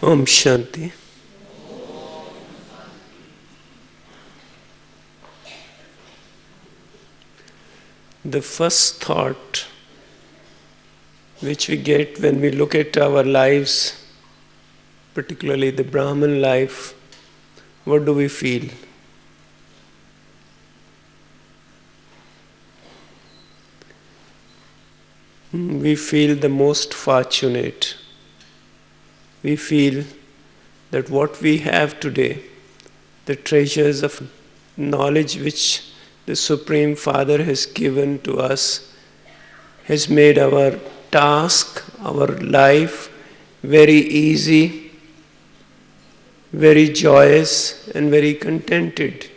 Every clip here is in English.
Om Shanti. The first thought which we get when we look at our lives, particularly the Brahman life, what do we feel? We feel the most fortunate. We feel that what we have today, the treasures of knowledge which the Supreme Father has given to us, has made our task, our life very easy, very joyous and very contented.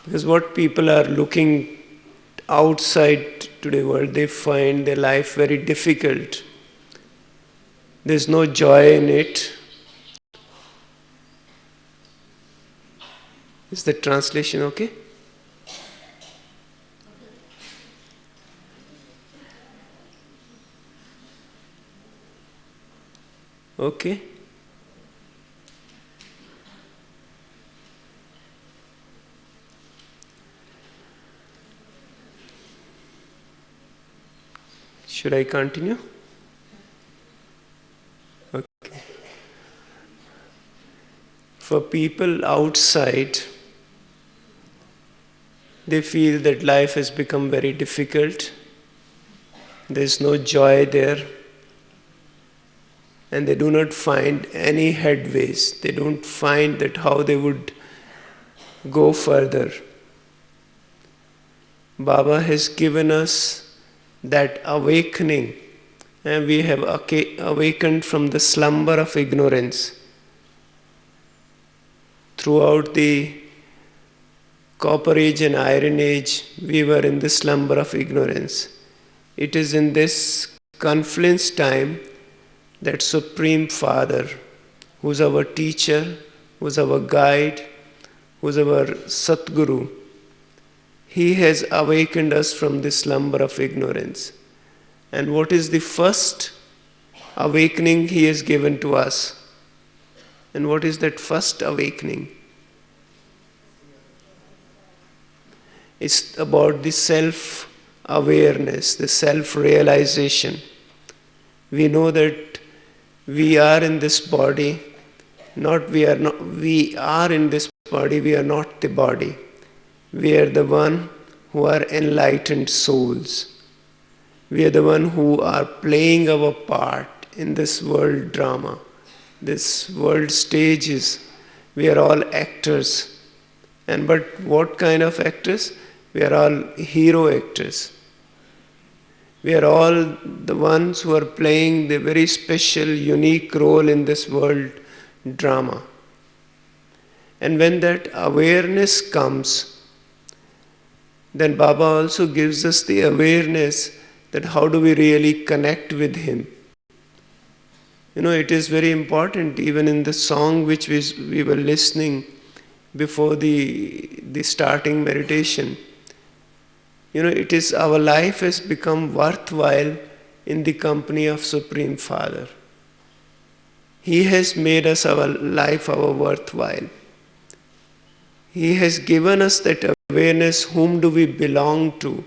Because what people are looking outside today world, they find their life very difficult. There's no joy in it. Is the translation okay? Okay. Should I continue? Okay. For people outside, they feel that life has become very difficult. There's no joy there. And they do not find any headways. They don't find that how they would go further. Baba has given us that awakening, and we have awakened from the slumber of ignorance. Throughout the Copper Age and Iron Age, we were in the slumber of ignorance. It is in this confluence time that Supreme Father, who's our teacher, who's our guide, who's our Satguru, he has awakened us from the slumber of ignorance. And what is the first awakening he has given to us? And what is that first awakening? It's about the self-awareness, the self-realization. We know that we are in this body, we are in this body, we are not the body. We are the one who are enlightened souls. We are the one who are playing our part in this world drama, this world stages. We are all actors. But what kind of actors? We are all hero actors. We are all the ones who are playing the very special, unique role in this world drama. And when that awareness comes, then Baba also gives us the awareness that how do we really connect with him. It is very important, even in the song which we were listening before the starting meditation. It is our life has become worthwhile in the company of Supreme Father. He has made us our life our worthwhile. He has given us that awareness, whom do we belong to?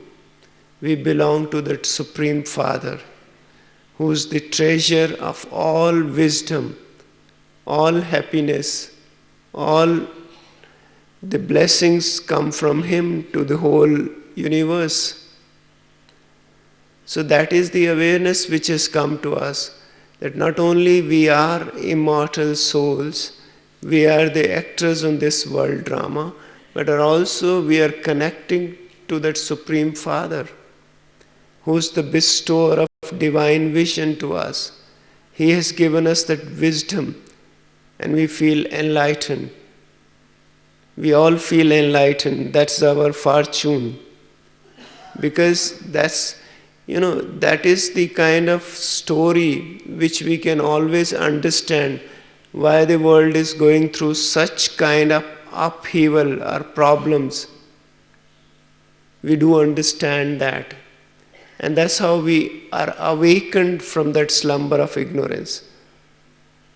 We belong to that Supreme Father, who is the treasure of all wisdom, all happiness, all the blessings come from him to the whole universe. So that is the awareness which has come to us, that not only we are immortal souls, we are the actors on this world drama, but also we are connecting to that Supreme Father, who is the bestower of divine vision to us. He has given us that wisdom, and we feel enlightened. We all feel enlightened. That's our fortune. Because that is the kind of story which we can always understand why the world is going through such kind of upheaval or problems. We do understand that. And that's how we are awakened from that slumber of ignorance.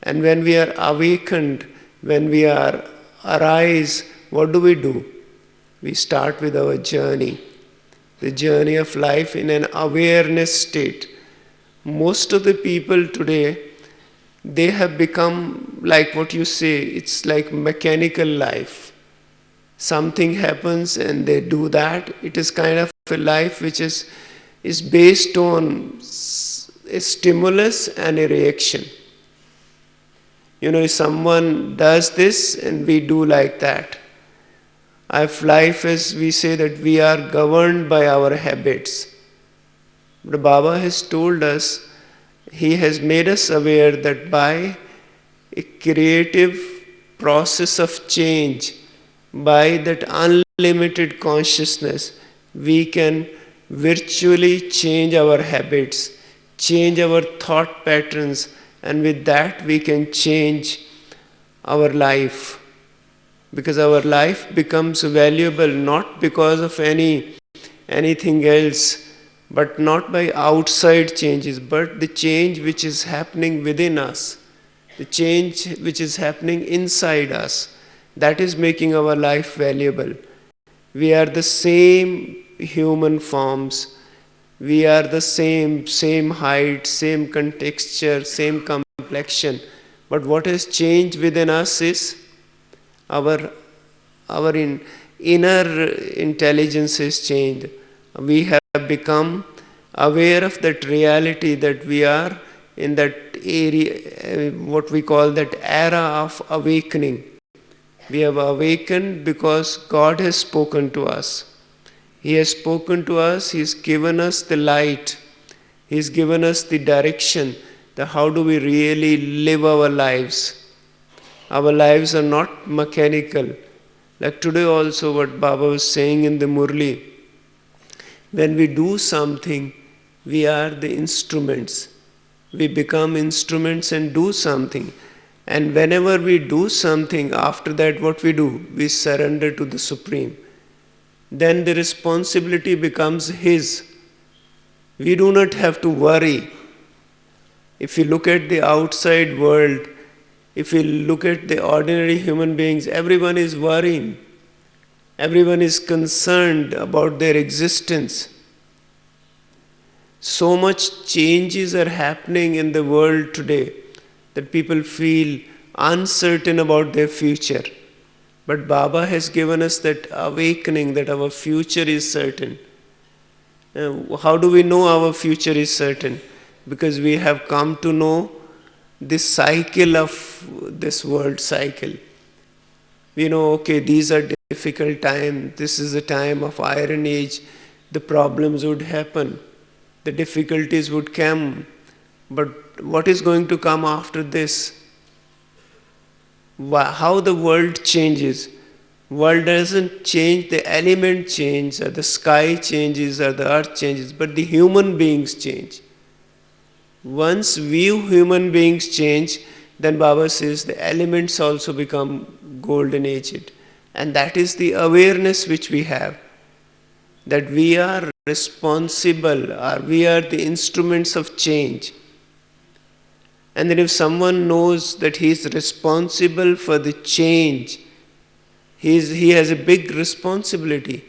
And when we are awakened, when we are arise, what do? We start with our journey, the journey of life in an awareness state. Most of the people today, they have become like what you say, it's like mechanical life. Something happens and they do that. It is kind of a life which is based on a stimulus and a reaction. If someone does this and we do like that. If life is, we say that we are governed by our habits. But Baba has told us, he has made us aware that by a creative process of change, by that unlimited consciousness, we can virtually change our habits, change our thought patterns, and with that we can change our life. Because our life becomes valuable not because of anything else, but not by outside changes, but the change which is happening within us, the change which is happening inside us, that is making our life valuable. We are the same human forms. We are the same height, same contexture, same complexion. But what has changed within us is our inner intelligence has changed. We have become aware of that reality that we are in that area, what we call that era of awakening. We have awakened because God has spoken to us. He has spoken to us, He has given us the light, He has given us the direction, that how do we really live our lives. Our lives are not mechanical. Like today also what Baba was saying in the Murli, when we do something, we are the instruments. We become instruments and do something. And whenever we do something, after that what we do? We surrender to the Supreme. Then the responsibility becomes His. We do not have to worry. If you look at the outside world, if you look at the ordinary human beings, everyone is worrying. Everyone is concerned about their existence. So much changes are happening in the world today that people feel uncertain about their future. But Baba has given us that awakening that our future is certain. How do we know our future is certain? Because we have come to know this cycle of this world cycle. We know, okay, these are difficult times. This is a time of Iron Age. The problems would happen. The difficulties would come. But what is going to come after this? How the world changes. World doesn't change, the element changes, or the sky changes, or the earth changes, but the human beings change. Once we human beings change, then Baba says the elements also become golden aged. And that is the awareness which we have. That we are responsible, or we are the instruments of change. And then if someone knows that he is responsible for the change, he has a big responsibility.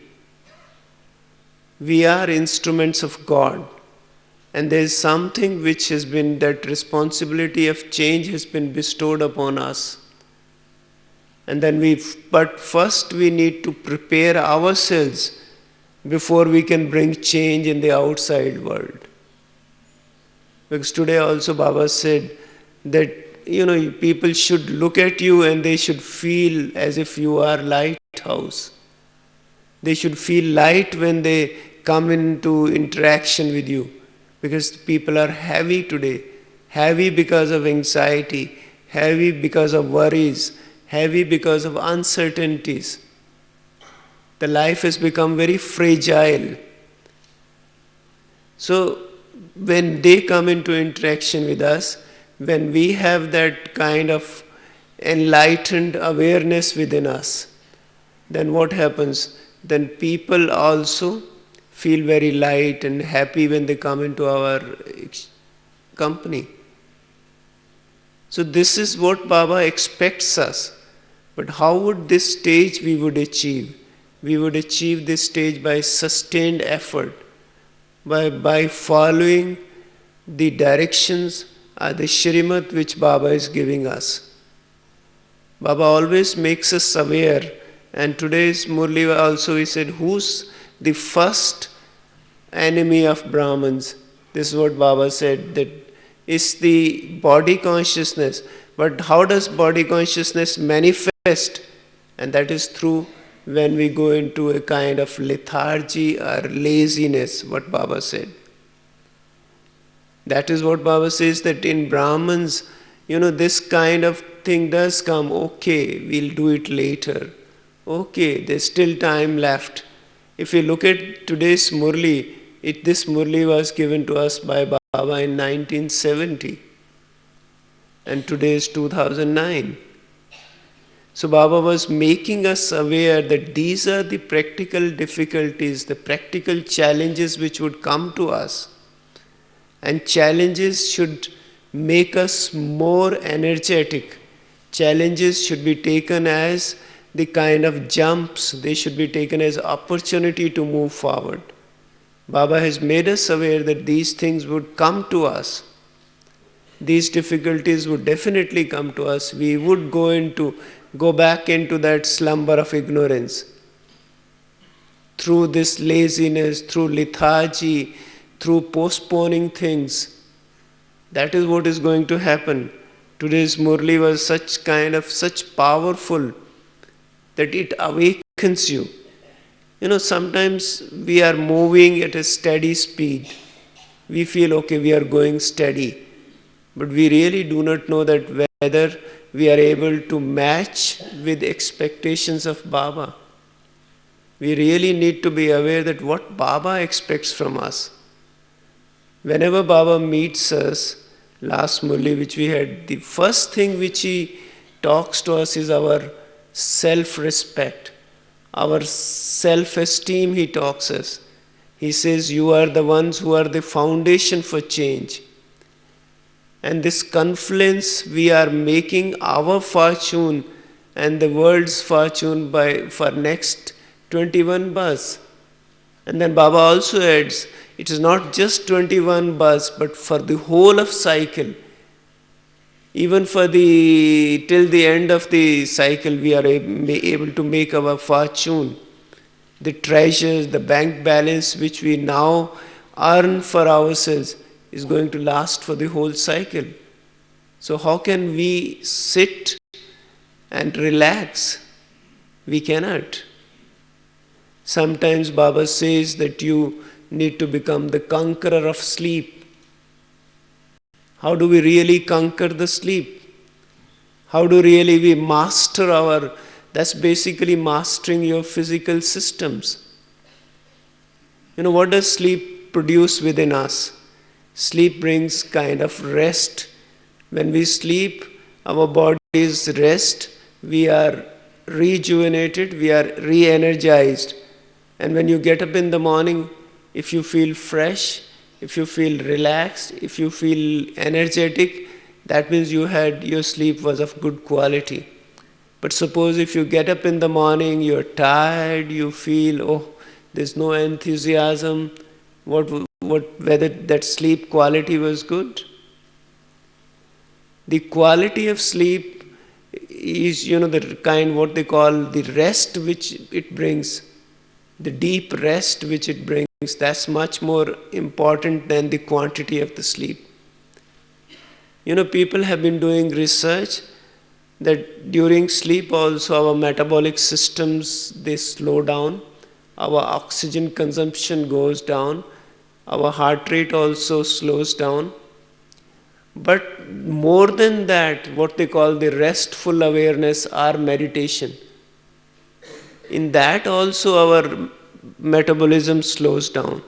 We are instruments of God. And there is something which has been, that responsibility of change has been bestowed upon us. And then but first we need to prepare ourselves before we can bring change in the outside world. Because today also Baba said that, people should look at you and they should feel as if you are lighthouse. They should feel light when they come into interaction with you. Because people are heavy today. Heavy because of anxiety. Heavy because of worries. Heavy because of uncertainties. The life has become very fragile. So, when they come into interaction with us, when we have that kind of enlightened awareness within us, then what happens? Then people also feel very light and happy when they come into our company. So this is what Baba expects us. But how would this stage we would achieve? We would achieve this stage by sustained effort, by following the directions, the Shrimad which Baba is giving us. Baba always makes us aware, and today's Murli also he said, who's the first enemy of Brahmins? This is what Baba said, that is the body consciousness. But how does body consciousness manifest? And that is through when we go into a kind of lethargy or laziness, what Baba said. That is what Baba says, that in Brahmins, this kind of thing does come. Okay, we'll do it later. Okay, there's still time left. If you look at today's Murli, this Murli was given to us by Baba in 1970. And today is 2009. So Baba was making us aware that these are the practical difficulties, the practical challenges which would come to us. And challenges should make us more energetic. Challenges should be taken as the kind of jumps, they should be taken as opportunity to move forward. Baba has made us aware that these things would come to us. These difficulties would definitely come to us. We would go back into that slumber of ignorance. Through this laziness, through lethargy, through postponing things. That is what is going to happen. Today's Murli was such powerful that it awakens you. Sometimes we are moving at a steady speed. We feel, okay, we are going steady. But we really do not know that whether we are able to match with expectations of Baba. We really need to be aware that what Baba expects from us. Whenever Baba meets us, last Murli which we had, the first thing which he talks to us is our self-respect, our self-esteem he talks us. He says, you are the ones who are the foundation for change. And this confluence, we are making our fortune and the world's fortune for next 21 births. And then Baba also adds, it is not just 21 births, but for the whole of cycle. Even till the end of the cycle, we are able to make our fortune. The treasures, the bank balance which we now earn for ourselves is going to last for the whole cycle. So how can we sit and relax? We cannot. Sometimes Baba says that you need to become the conqueror of sleep. How do we really conquer the sleep? How do really we master that's basically mastering your physical systems. What does sleep produce within us? Sleep brings kind of rest. When we sleep, our bodies rest, we are rejuvenated, we are re-energized. And when you get up in the morning, if you feel fresh, if you feel relaxed, if you feel energetic, that means your sleep was of good quality. But suppose if you get up in the morning, you're tired, you feel, there's no enthusiasm, whether that sleep quality was good? The quality of sleep is, the kind what they call the rest which it brings, the deep rest which it brings. That's much more important than the quantity of the sleep. People have been doing research that during sleep also our metabolic systems, they slow down, our oxygen consumption goes down, our heart rate also slows down. But more than that, what they call the restful awareness or meditation, in that also our metabolism slows down.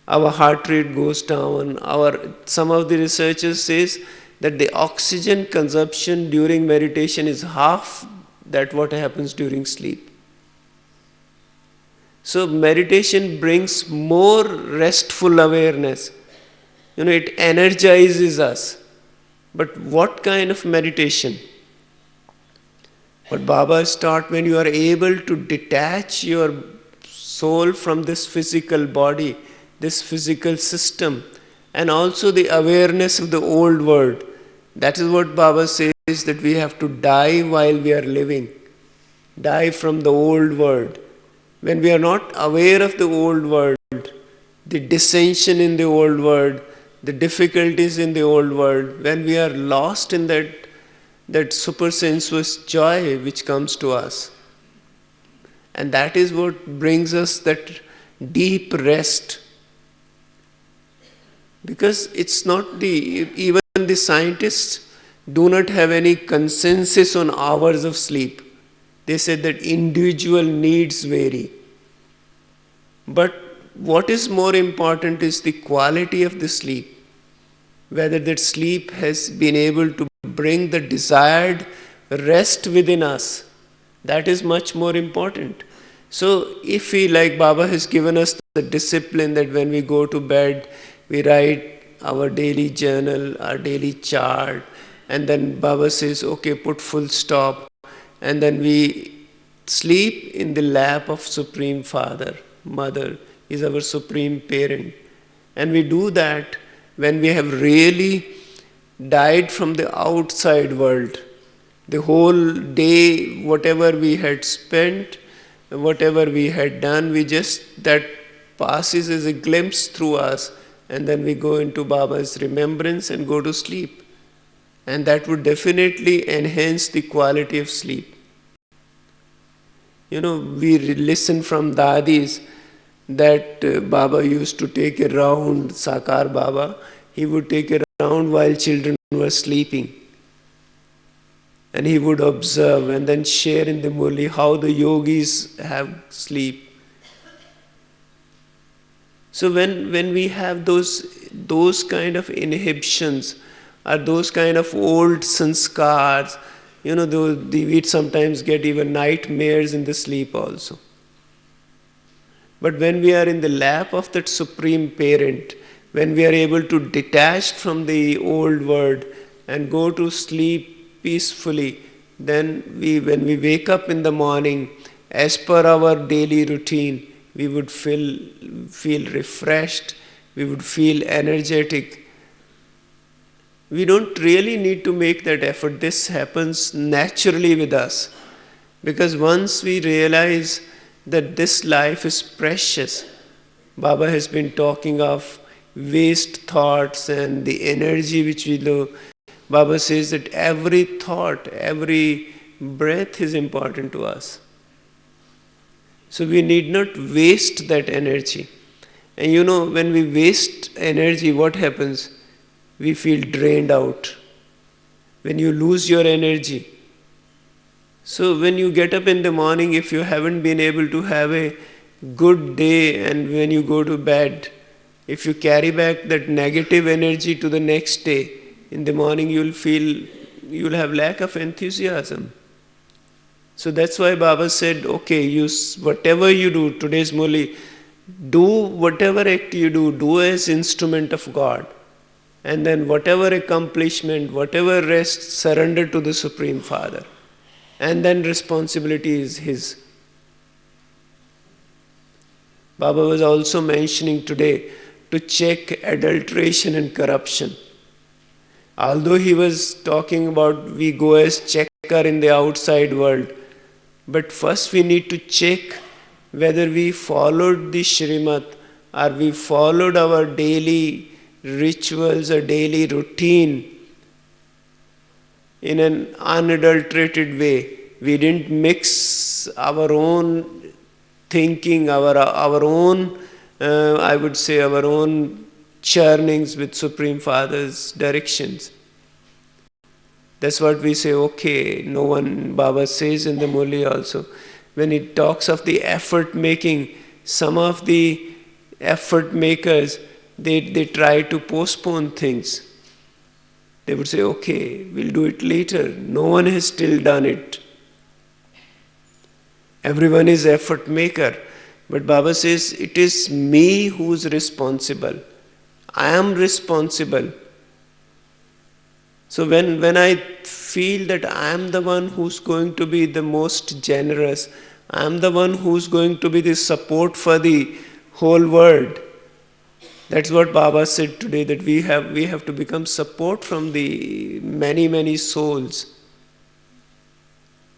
Our heart rate goes down. Some of the researchers says that the oxygen consumption during meditation is half that what happens during sleep. So meditation brings more restful awareness. It energizes us. But what kind of meditation? What Baba has taught, when you are able to detach your soul from this physical body, this physical system, and also the awareness of the old world. That is what Baba says, that we have to die while we are living. Die from the old world. When we are not aware of the old world, the dissension in the old world, the difficulties in the old world, when we are lost in that supersensuous joy which comes to us. And that is what brings us that deep rest. Because it's not even the scientists do not have any consensus on hours of sleep. They said that individual needs vary. But what is more important is the quality of the sleep. Whether that sleep has been able to bring the desired rest within us. That is much more important. So if we, like Baba has given us the discipline that when we go to bed, we write our daily journal, our daily chart, and then Baba says, okay, put full stop, and then we sleep in the lap of Supreme Father, Mother is our Supreme Parent. And we do that when we have really died from the outside world. The whole day, whatever we had spent, whatever we had done, that passes as a glimpse through us, and then we go into Baba's remembrance and go to sleep. And that would definitely enhance the quality of sleep. We listen from Dadis that Baba used to take a round, Sakar Baba, he would take a round while children were sleeping. And he would observe and then share in the Murli how the yogis have sleep. So when we have those kind of inhibitions, or those kind of old sanskars, we sometimes get even nightmares in the sleep also. But when we are in the lap of that Supreme Parent, when we are able to detach from the old world and go to sleep peacefully, then when we wake up in the morning, as per our daily routine, we would feel refreshed, we would feel energetic. We don't really need to make that effort. This happens naturally with us. Because once we realize that this life is precious, Baba has been talking of waste thoughts and the energy which we do. Baba says that every thought, every breath is important to us. So we need not waste that energy. And when we waste energy, what happens? We feel drained out. When you lose your energy. So when you get up in the morning, if you haven't been able to have a good day, and when you go to bed, if you carry back that negative energy to the next day, in the morning you'll have lack of enthusiasm. So that's why Baba said, okay, whatever you do, today's Murli, do whatever act you do as instrument of God. And then whatever accomplishment, whatever rest, surrender to the Supreme Father. And then responsibility is his. Baba was also mentioning today to check adulteration and corruption. Although he was talking about we go as checker in the outside world, but first we need to check whether we followed the Shrimat, or we followed our daily rituals or daily routine in an unadulterated way. We didn't mix our own thinking, our own, I would say, our own churnings with Supreme Father's directions. That's what we say, okay, no one, Baba says in the Murli also, when he talks of the effort making, some of the effort makers, they try to postpone things. They would say, okay, we'll do it later. No one has still done it. Everyone is effort maker. But Baba says, it is me who's responsible. I am responsible. So when I feel that I am the one who's going to be the most generous, I am the one who's going to be the support for the whole world. That's what Baba said today, that we have to become support from the many souls.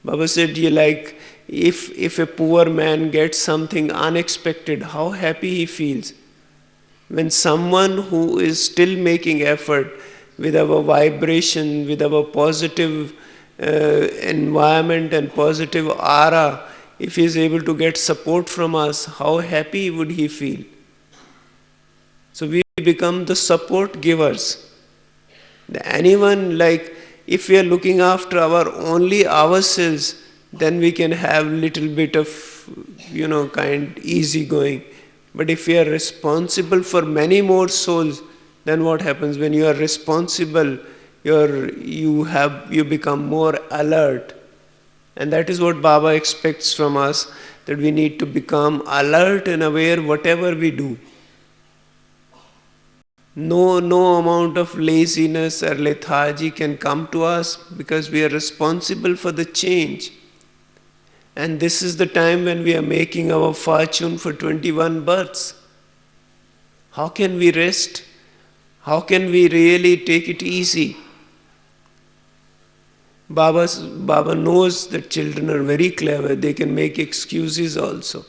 Baba said, if a poor man gets something unexpected, how happy he feels. When someone who is still making effort with our vibration, with our positive environment and positive aura, if he is able to get support from us, how happy would he feel? So we become the support givers. Anyone, if we are looking after only ourselves, then we can have little bit of, easy going. But if we are responsible for many more souls, then what happens? When you are responsible, you become more alert. And that is what Baba expects from us, that we need to become alert and aware whatever we do. No amount of laziness or lethargy can come to us, because we are responsible for the change. And this is the time when we are making our fortune for 21 births. How can we rest? How can we really take it easy? Baba knows that children are very clever. They can make excuses also.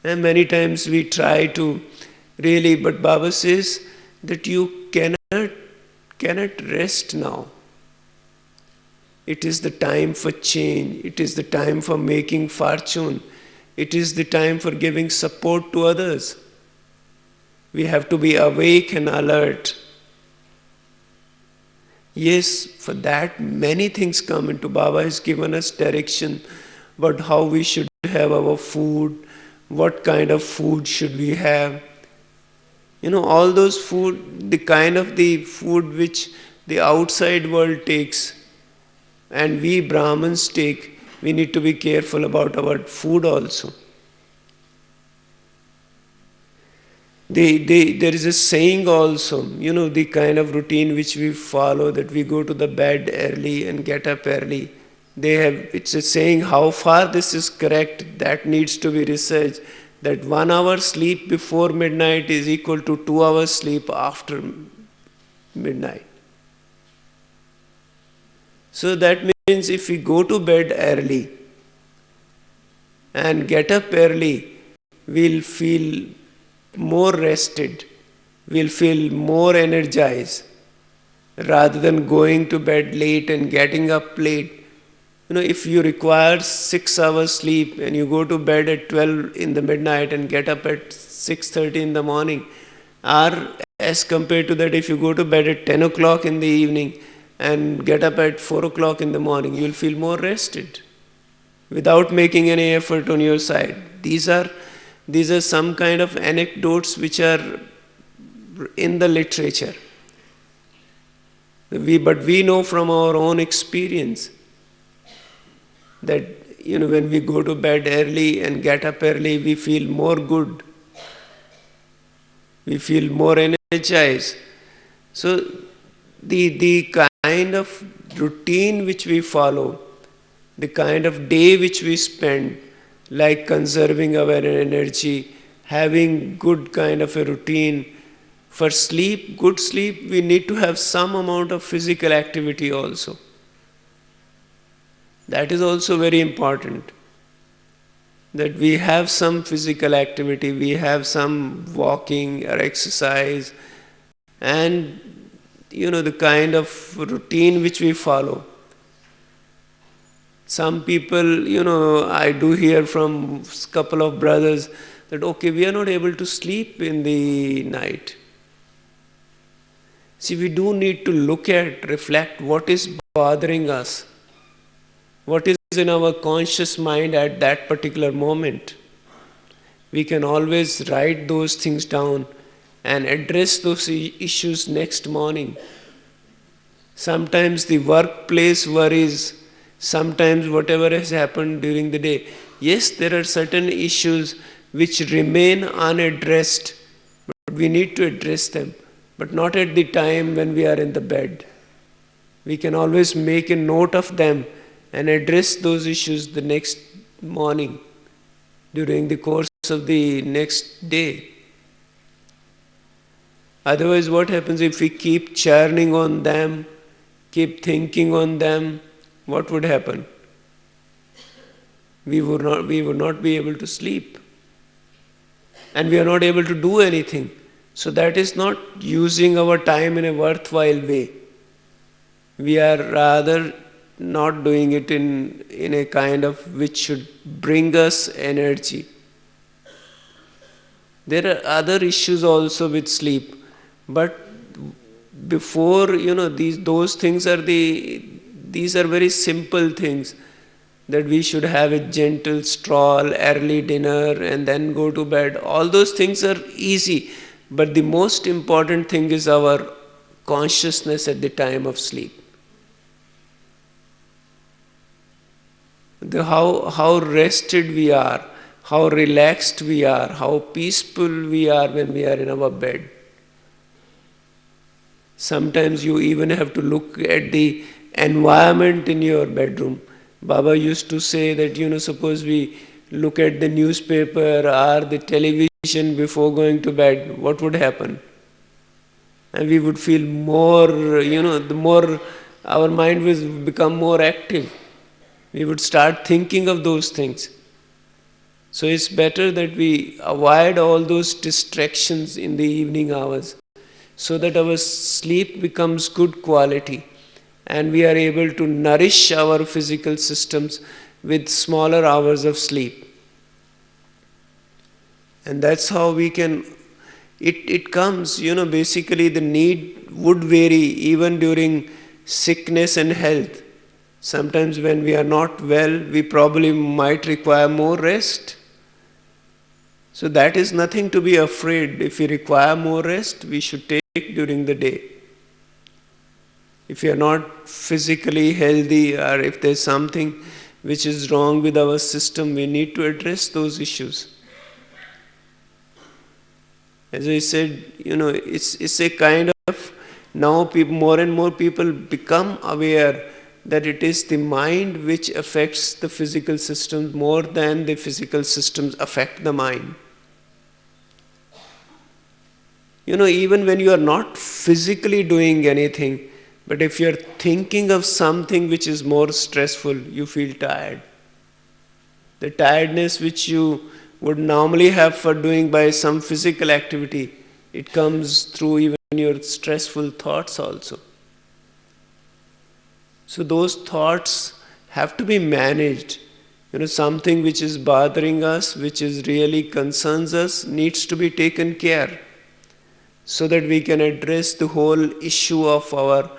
And many times we try to really, but Baba says that you cannot rest now. It is the time for change. It is the time for making fortune. It is the time for giving support to others. We have to be awake and alert. Yes, for that many things come into. Baba has given us direction about how we should have our food, what kind of food should we have. All those food, the kind of the food which the outside world takes and we Brahmins take, we need to be careful about our food also. There is a saying also, the kind of routine which we follow, that we go to the bed early and get up early. It's a saying, how far this is correct, that needs to be researched, that 1 hour sleep before midnight is equal to 2 hours sleep after midnight. So that means if we go to bed early and get up early, we'll feel more rested, we'll feel more energized, rather than going to bed late and getting up late. If you require 6 hours sleep and you go to bed at 12 in the midnight and get up at 6:30 in the morning, or as compared to that, if you go to bed at 10 o'clock in the evening and get up at 4 o'clock in the morning, you'll feel more rested without making any effort on your side. These are some kind of anecdotes which are in the literature. But we know from our own experience that when we go to bed early and get up early, we feel more good. We feel more energized. So the kind of routine which we follow, the kind of day which we spend, like conserving our energy, having good kind of a routine. For sleep, good sleep, we need to have some amount of physical activity also. That is also very important, that we have some physical activity, we have some walking or exercise, and the kind of routine which we follow. Some people, I do hear from a couple of brothers that, okay, we are not able to sleep in the night. See, we do need to reflect what is bothering us, what is in our conscious mind at that particular moment. We can always write those things down and address those issues next morning. Sometimes the workplace worries, sometimes whatever has happened during the day. Yes, there are certain issues which remain unaddressed, but we need to address them. but not at the time when we are in the bed. We can always make a note of them and address those issues the next morning, during the course of the next day. Otherwise, what happens if we keep churning on them, keep thinking on them? What would happen? We would not be able to sleep. And we are not able to do anything. So that is not using our time in a worthwhile way. We are rather not doing it in a kind of which should bring us energy. There are other issues also with sleep. But before, those things these are very simple things. That we should have a gentle stroll, early dinner, and then go to bed. All those things are easy. But the most important thing is our consciousness at the time of sleep. How rested we are, how relaxed we are, how peaceful we are when we are in our bed. Sometimes you even have to look at the environment in your bedroom. Baba used to say that, suppose we look at the newspaper or the television before going to bed, what would happen? And we would feel more, the more our mind will become more active. We would start thinking of those things. So it's better that we avoid all those distractions in the evening hours, so that our sleep becomes good quality and we are able to nourish our physical systems with smaller hours of sleep. And that's how we can, it comes, basically the need would vary even during sickness and health. Sometimes when we are not well, we probably might require more rest. So that is nothing to be afraid. If we require more rest, we should take during the day. If we are not physically healthy, or if there's something which is wrong with our system, we need to address those issues. As I said, it's a kind of, now more and more people become aware that it is the mind which affects the physical systems more than the physical systems affect the mind. Even when you are not physically doing anything, but if you are thinking of something which is more stressful, you feel tired. The tiredness which you would normally have for doing by some physical activity, it comes through even your stressful thoughts also. So those thoughts have to be managed. Something which is bothering us, which is really concerns us, needs to be taken care, so that we can address the whole issue of our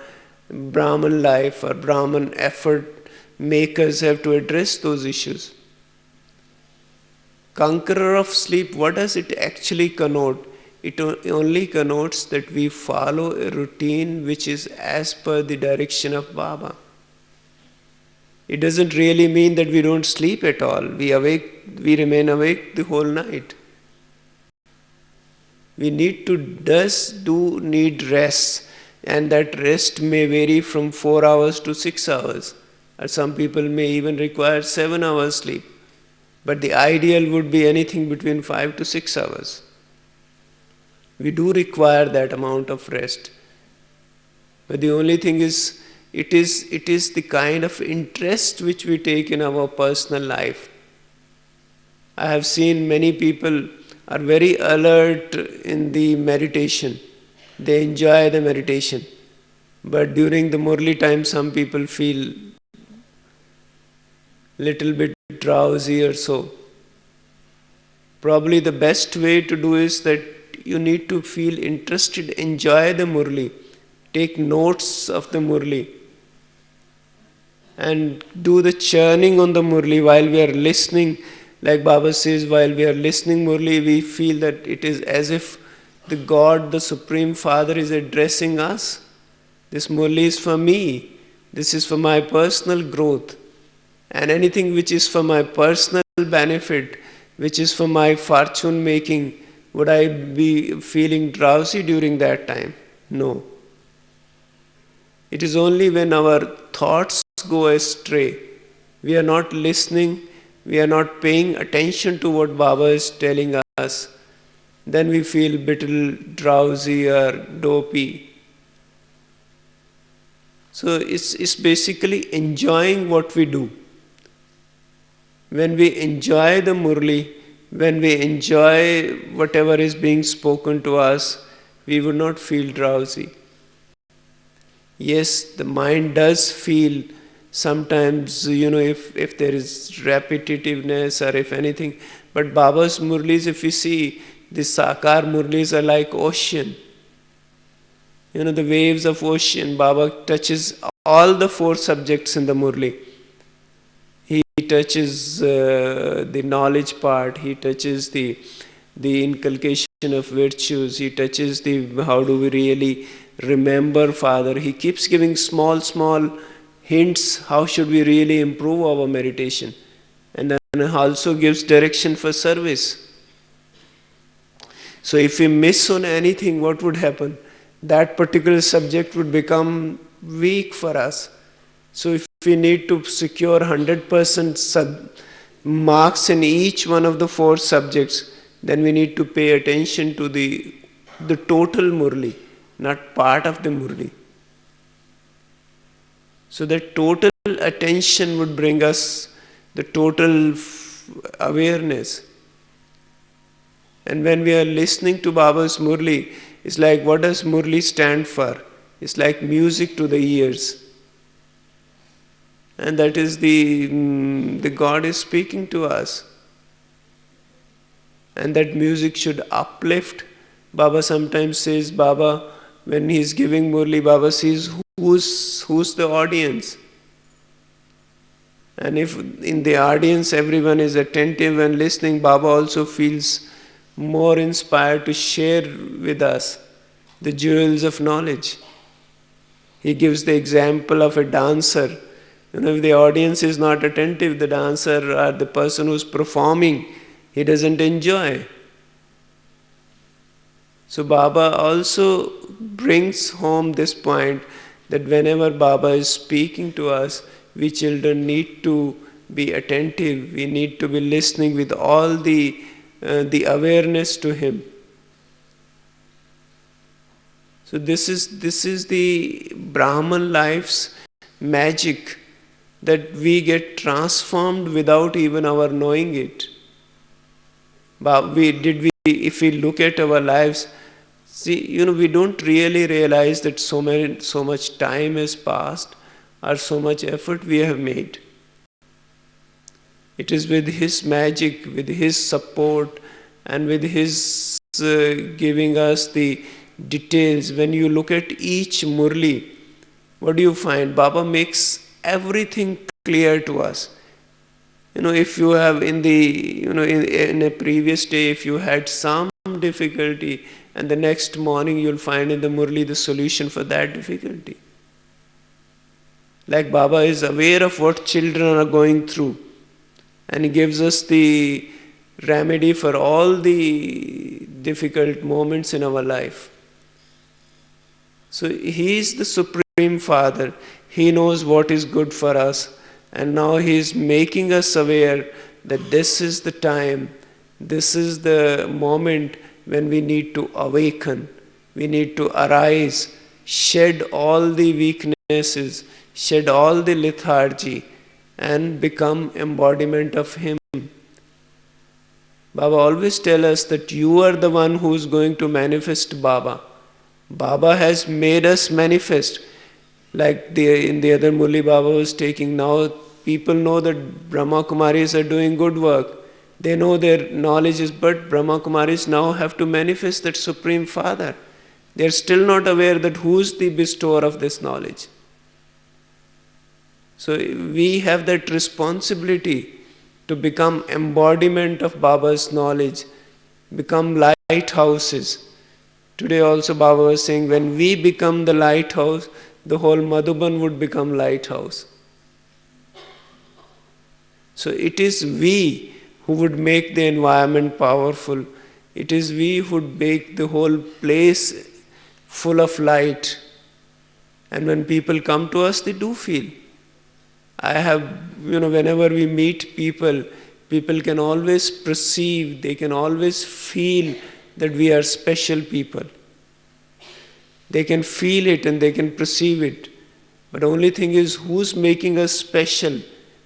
Brahman life. Our Brahman effort makers have to address those issues. Conqueror of sleep, what does it actually connote? It only connotes that we follow a routine which is as per the direction of Baba. It doesn't really mean that we don't sleep at all. We remain awake the whole night. We need rest, and that rest may vary from 4 hours to 6 hours, or some people may even require 7 hours sleep. But the ideal would be anything between 5 to 6 hours. We do require that amount of rest. But the only thing is, it is the kind of interest which we take in our personal life. I have seen many people are very alert in the meditation. They enjoy the meditation. But during the Murli time, some people feel little bit drowsy or so. Probably the best way to do is that you need to feel interested, enjoy the Murli, take notes of the Murli, and do the churning on the Murli while we are listening. Like Baba says, while we are listening Murli, we feel that it is as if the God, the Supreme Father, is addressing us. This Murli is for me. This is for my personal growth. And anything which is for my personal benefit, which is for my fortune making, would I be feeling drowsy during that time? No. It is only when our thoughts go astray, we are not listening, we are not paying attention to what Baba is telling us, then we feel little drowsy or dopey. So it's basically enjoying what we do. When we enjoy the Murli, when we enjoy whatever is being spoken to us, we would not feel drowsy. Yes, the mind does feel sometimes, if there is repetitiveness or if anything. But Baba's Murlis, if you see, the Sakar Murlis are like ocean. The waves of ocean. Baba touches all the four subjects in the Murli. He touches the knowledge part, he touches the inculcation of virtues, he touches the how do we really remember Father. He keeps giving small hints how should we really improve our meditation, and then also gives direction for service. So if we miss on anything, what would happen? That particular subject would become weak for us. So if we need to secure 100% marks in each one of the four subjects, then we need to pay attention to the total Murli, not part of the Murli. So that total attention would bring us the total awareness. And when we are listening to Baba's Murli, it's like, what does Murli stand for? It's like music to the ears. And that is the God is speaking to us. And that music should uplift. Baba sometimes says, Baba, when he is giving Murli, Baba says, who's the audience? And if in the audience everyone is attentive and listening, Baba also feels more inspired to share with us the jewels of knowledge. He gives the example of a dancer. If the audience is not attentive, the dancer or the person who's performing, he doesn't enjoy. So Baba also brings home this point that whenever Baba is speaking to us, we children need to be attentive. We need to be listening with all the awareness to him. So this is the Brahman life's magic, that we get transformed without even our knowing it. But if we look at our lives, see, we don't really realize that so much time has passed or so much effort we have made. It is with his magic, with his support, and with his giving us the details. When you look at each Murli, what do you find? Baba makes everything clear to us. If you have in a previous day, if you had some difficulty, and the next morning you'll find in the Murli the solution for that difficulty. Like Baba is aware of what children are going through, and he gives us the remedy for all the difficult moments in our life. So he is the Supreme Father. He knows what is good for us, and now he is making us aware that this is the time, this is the moment when we need to awaken, we need to arise, shed all the weaknesses, shed all the lethargy, and become embodiment of him. Baba always tells us that you are the one who is going to manifest Baba. Baba has made us manifest. Like in the other Murli Baba was taking, now people know that Brahma Kumaris are doing good work. They know their knowledge is, but Brahma Kumaris now have to manifest that Supreme Father. They are still not aware that who is the bestower of this knowledge. So we have that responsibility to become embodiment of Baba's knowledge, become lighthouses. Today also Baba was saying, when we become the lighthouse, the whole Madhuban would become lighthouse. So it is we who would make the environment powerful. It is we who would make the whole place full of light. And when people come to us, they do feel. I have, whenever we meet people, people can always perceive, they can always feel that we are special people. They can feel it and they can perceive it. But the only thing is, who's making us special?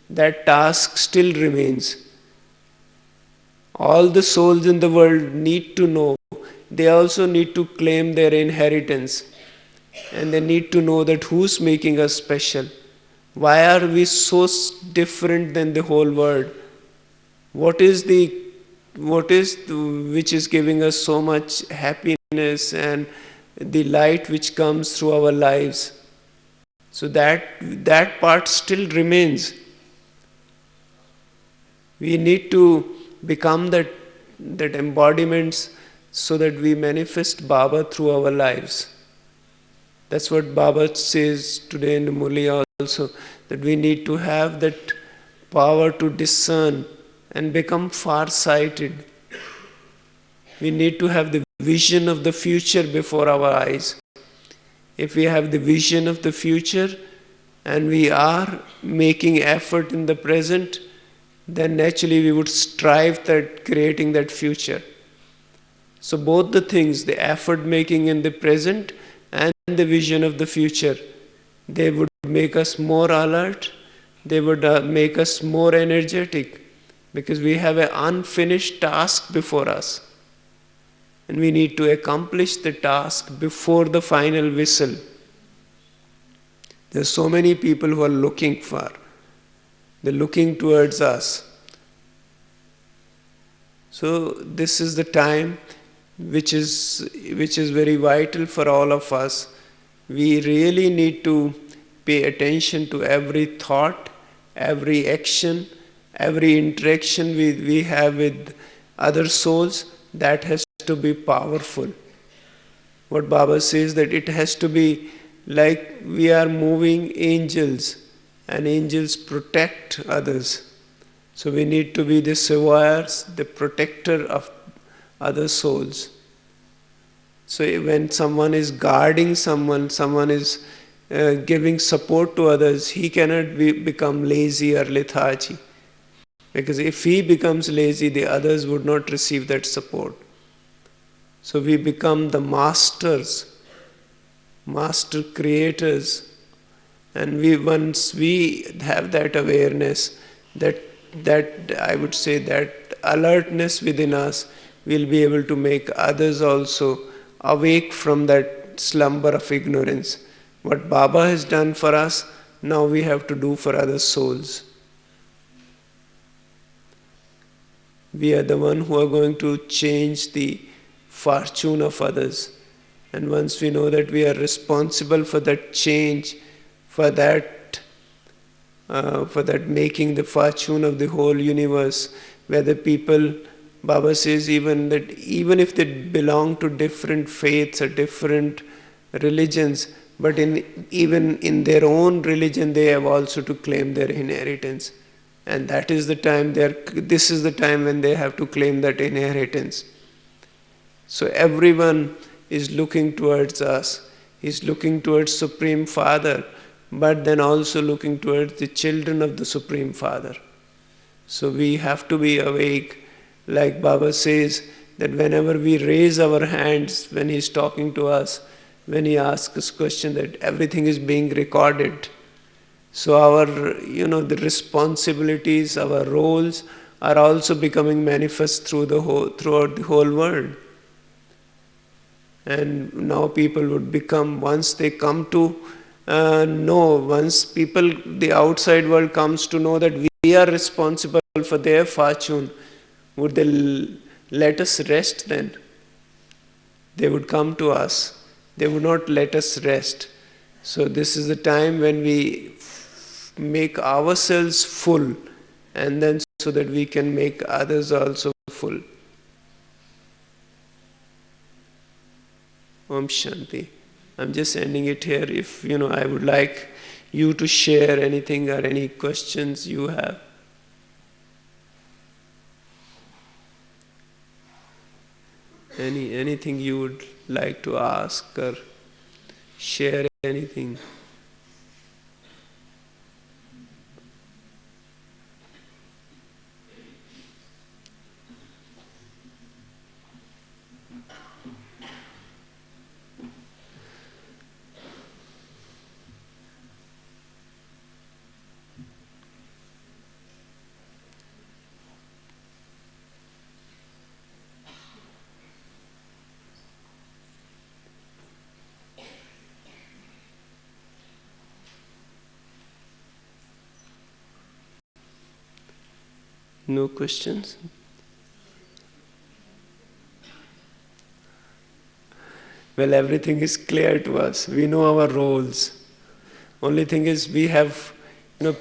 That task still remains. All the souls in the world need to know. They also need to claim their inheritance. And they need to know that who's making us special. Why are we so different than the whole world? What is which is giving us so much happiness and the light which comes through our lives? So that part still remains. We need to become that embodiments so that we manifest Baba through our lives. That's what Baba says today in the Murli also, that we need to have that power to discern and become far-sighted. We need to have the vision of the future before our eyes. If we have the vision of the future and we are making effort in the present, then naturally we would strive at creating that future. So both the things, the effort making in the present and the vision of the future, they would make us more alert, they would make us more energetic, because we have an unfinished task before us. And we need to accomplish the task before the final whistle. There are so many people who are looking towards us. So this is the time which is very vital for all of us. We really need to pay attention to every thought, every action, every interaction we have with other souls. That has to be powerful. What Baba says, that it has to be like we are moving angels, and angels protect others. So we need to be the surveyors, the protector of other souls. So when someone is guarding someone is giving support to others, he cannot become lazy or lethargy. Because if he becomes lazy, the others would not receive that support. So we become the masters, master creators. And once we have that awareness, that I would say that alertness within us, we'll be able to make others also awake from that slumber of ignorance. What Baba has done for us, now we have to do for other souls. We are the one who are going to change the fortune of others. And once we know that we are responsible for that change, for that making the fortune of the whole universe, where the people, Baba says even if they belong to different faiths or different religions, but even in their own religion they have also to claim their inheritance. And that is the time this is the time when they have to claim that inheritance. So everyone is looking towards us. He's looking towards Supreme Father, but then also looking towards the children of the Supreme Father. So we have to be awake. Like Baba says, that whenever we raise our hands, when he's talking to us, when he asks us question, that everything is being recorded. So our, the responsibilities, our roles are also becoming manifest throughout the whole world. And now people would become, once they come to once the outside world comes to know that we are responsible for their fortune, would they let us rest then? They would come to us. They would not let us rest. So this is the time when we make ourselves full, and then so that we can make others also full. Om Shanti. I'm just ending it here. If I would like you to share anything or any questions you have. Anything you would like to ask or share anything. No questions? Well, everything is clear to us. We know our roles. Only thing is we have,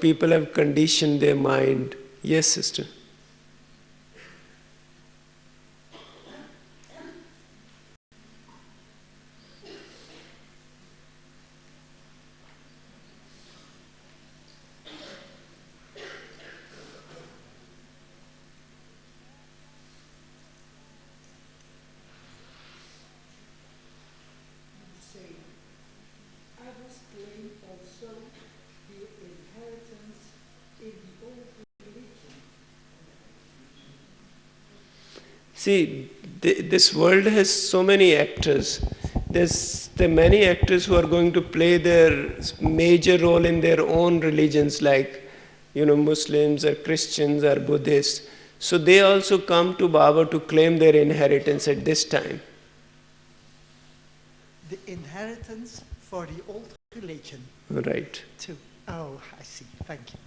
people have conditioned their mind. Yes, sister. See, this world has so many actors. There are many actors who are going to play their major role in their own religions, like Muslims or Christians or Buddhists. So they also come to Baba to claim their inheritance at this time. The inheritance for the old religion. Right. Too. Oh, I see. Thank you.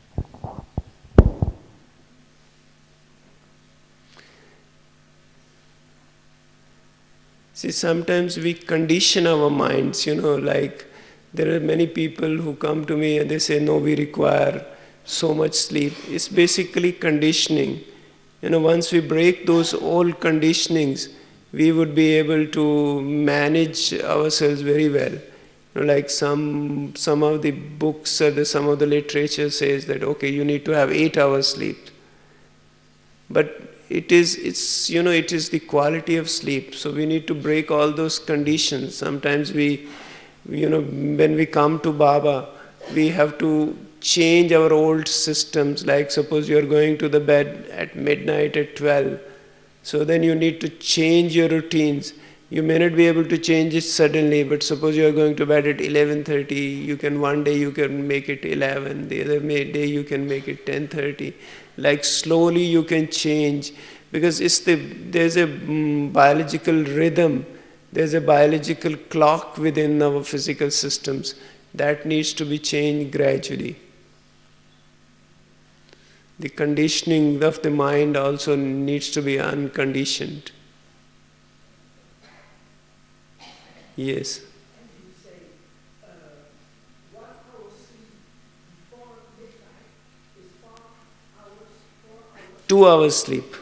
See, sometimes we condition our minds, like there are many people who come to me and they say, no, we require so much sleep. It's basically conditioning. Once we break those old conditionings, we would be able to manage ourselves very well. Like some of the books or some of the literature says that, okay, you need to have 8 hours sleep. But it is the quality of sleep. So we need to break all those conditions. Sometimes when we come to Baba, we have to change our old systems. Like suppose you are going to the bed at midnight at 12. So then you need to change your routines. You may not be able to change it suddenly, but suppose you are going to bed at 11:30, one day you can make it 11, the other day you can make it 10:30. Like slowly you can change, because there's a biological rhythm, there's a biological clock within our physical systems that needs to be changed gradually. The conditioning of the mind also needs to be unconditioned. Yes. 2 hours sleep.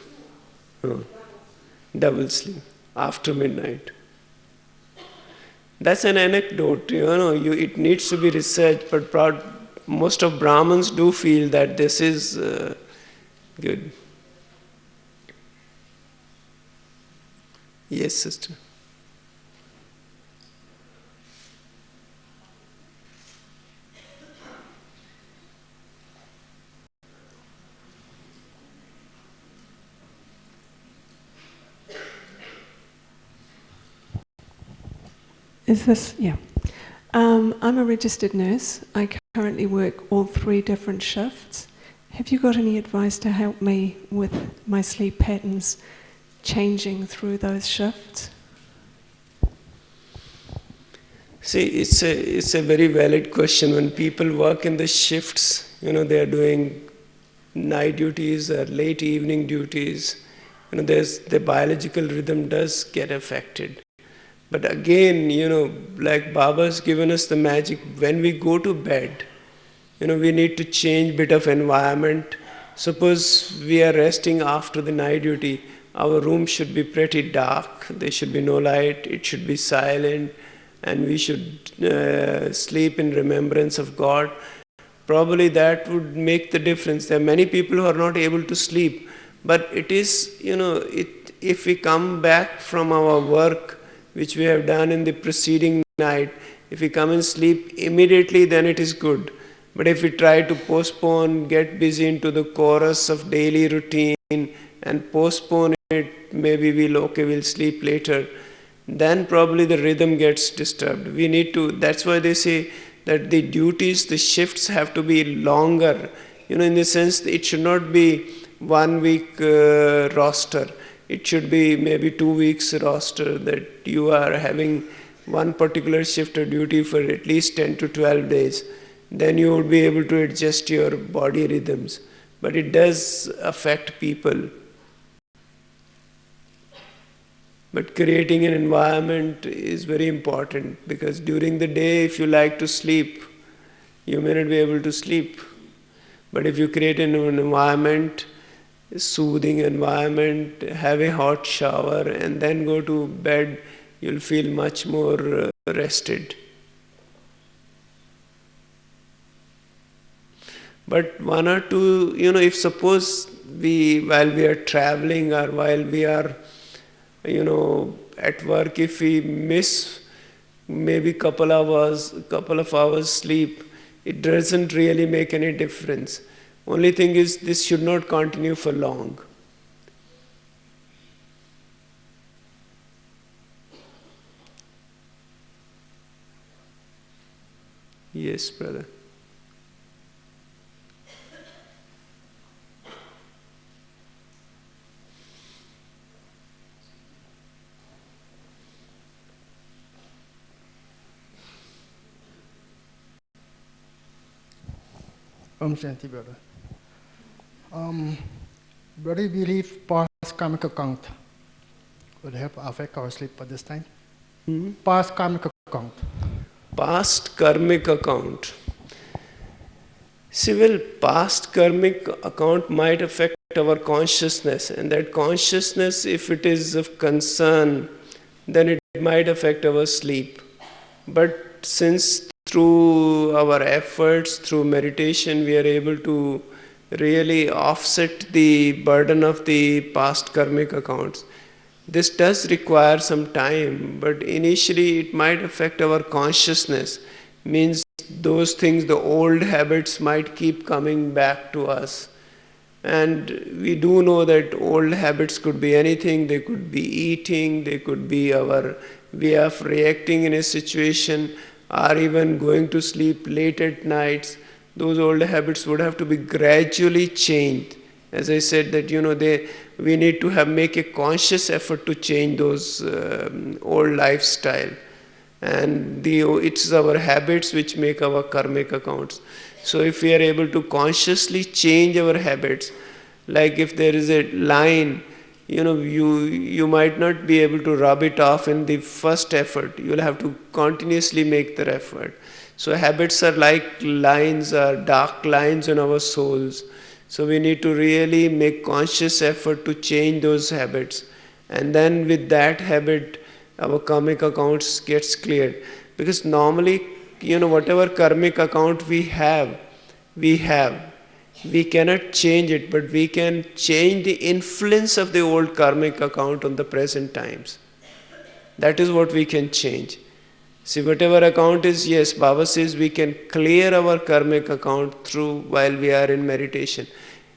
Double sleep after midnight. That's an anecdote, it needs to be researched, but most of Brahmins do feel that this is good. Yes, sister. Yeah. I'm a registered nurse. I currently work all 3 different shifts. Have you got any advice to help me with my sleep patterns changing through those shifts? See, it's a very valid question. When people work in the shifts, they are doing night duties or late evening duties, the biological rhythm does get affected. But again, like Baba's given us the magic, when we go to bed, we need to change bit of environment. Suppose we are resting after the night duty, our room should be pretty dark, there should be no light, it should be silent, and we should sleep in remembrance of God. Probably that would make the difference. There are many people who are not able to sleep, but it is, if we come back from our work, which we have done in the preceding night, If we come and sleep immediately, then it is good. But if we try to postpone, get busy into the chorus of daily routine and postpone it, maybe we'll sleep later, then probably the rhythm gets disturbed. We need to, that's why they say that the duties, the shifts have to be longer. In the sense that it should not be 1 week roster. It should be maybe 2 weeks roster, that you are having one particular shift or duty for at least 10 to 12 days. Then you would be able to adjust your body rhythms. But it does affect people. But creating an environment is very important, because during the day, if you like to sleep, you may not be able to sleep. But if you create an environment, a soothing environment, have a hot shower and then go to bed, you'll feel much more rested. But one or two, if suppose while we are traveling or while we are at work, if we miss maybe couple of hours sleep, it doesn't really make any difference. Only thing is, this should not continue for long. Yes, brother. Shanti, brother. Brother, you believe past karmic account would help affect our sleep at this time? Past karmic account. Past karmic account. See, well, past karmic account might affect our consciousness, and that consciousness, if it is of concern, then it might affect our sleep. But since through our efforts, through meditation, we are able to really offset the burden of the past karmic accounts. This does require some time, but initially it might affect our consciousness. Means those things, the old habits might keep coming back to us. And we do know that old habits could be anything. They could be eating, they could be our way of reacting in a situation, or even going to sleep late at nights. Those old habits would have to be gradually changed. As I said, that we need to make a conscious effort to change those old lifestyle. And it's our habits which make our karmic accounts. So if we are able to consciously change our habits, like if there is a line, you might not be able to rub it off in the first effort. You will have to continuously make the effort. So habits are like lines, are dark lines on our souls. So we need to really make conscious effort to change those habits. And then with that habit, our karmic accounts gets cleared. Because normally, whatever karmic account we have. We cannot change it, but we can change the influence of the old karmic account on the present times. That is what we can change. See, whatever account is, yes, Baba says we can clear our karmic account through while we are in meditation.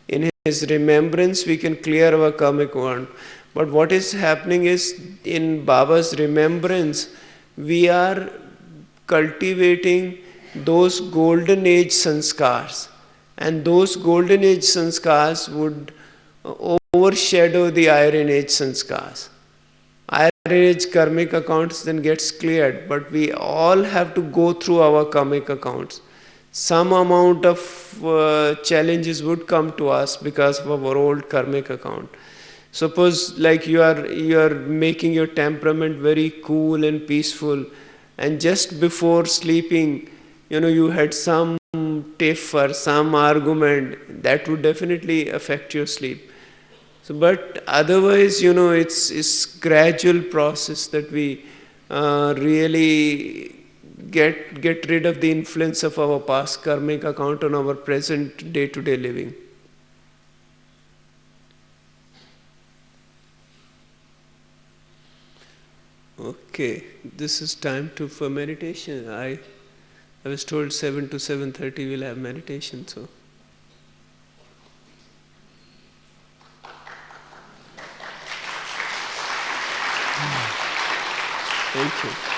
In his remembrance, we can clear our karmic account. But what is happening is, in Baba's remembrance, we are cultivating those golden age sanskars. And those golden age sanskars would overshadow the iron age sanskars. Iron age karmic accounts then gets cleared, but we all have to go through our karmic accounts. Some amount of challenges would come to us because of our old karmic account. Suppose like you are making your temperament very cool and peaceful, and just before sleeping, you had some tiff or some argument, that would definitely affect your sleep. So, but otherwise, it's gradual process that we really get rid of the influence of our past karmic account on our present day-to-day living. Okay, this is time for meditation. I was told 7 to 7:30 we'll have meditation, so. Thank you.